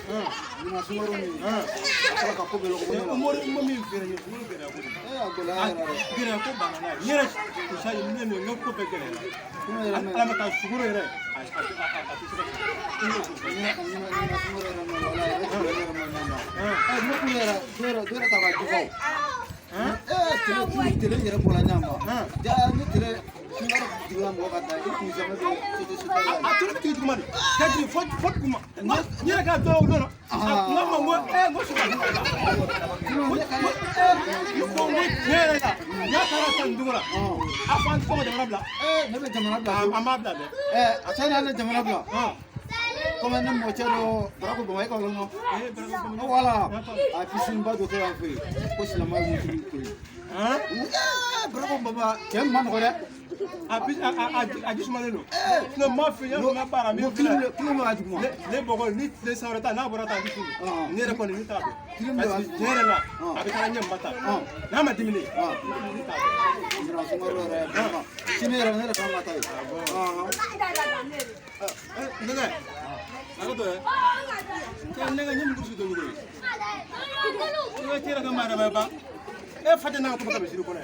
Ina sumaro ni. Sala ka ko belo ko ni. Umori mami fere ni furu fere ko. Agola ara. Fere ko banana. Yere ko sai ni ne no ko pekele. Ala mata suguro yere. Tele yere bola nyama. Ja ni tele sumaro diwa mo ka ta ku zama de aturu ti kuma ni kaji fot kuma ni ka do do ngama mo ngo su ka ko mo tere ya kara san dugura afan ko de manabla ne be jamana bla amabla de asana ne jamana bla como ne mo chero brako bo mai ko no wala a pisin ba do ke an fe ko sila ma mu ko brako baba kem man ko de a jisumalen don no ma fi ya na bara mi kilo ma ajuma ne bogo ni le sawrata na borata disu ne re ko ni ta do parce que jere la abi kala nyam mata na ma dimini ndra sumaro re baba sinera ne ka mata nega ako to ke nega nyam kursu do ngoro ni tira ka mara ba e fate na ko ka bisiru ko ne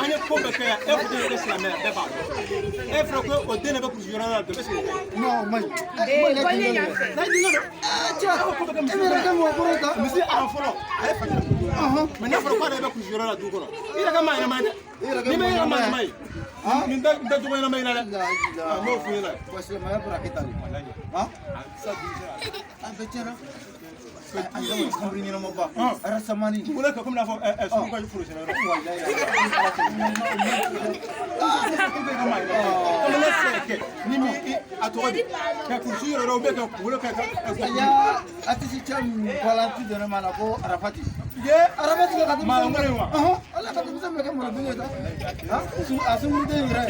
anya ko be ka e fate ko islam e ba e fro ko o dene ba kursu yora do besi no mai na dinga do cha ko be ka mera ka mo borota misi a folo e fate me na fro ko da ba kursu yora do ko ira ka mai na mai ni me na mai min da do na mai na la mo fu na ko islam ya para kitali sa dija a betera anda mo kambri ni mo ba ara samani wala ka kuma na fo su ko furu sene wallahi ni mi atodi ka kursu yoro be ka wala ka ya atisi cham wala tu de na mana ko arafati ye arafati ka ma ngore wa ala ka tumsa me ka mo be ta su asu mu de ira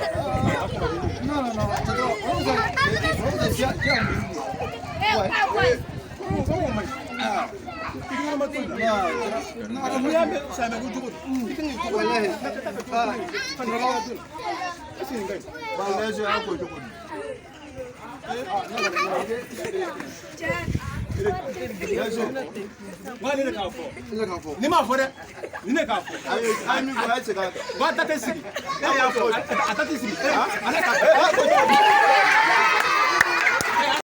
no todo o da ya ni ma fo de ni ne ka fo ai mi ko ai se ka ba ta te sigi ya fo ata te sigi ala ka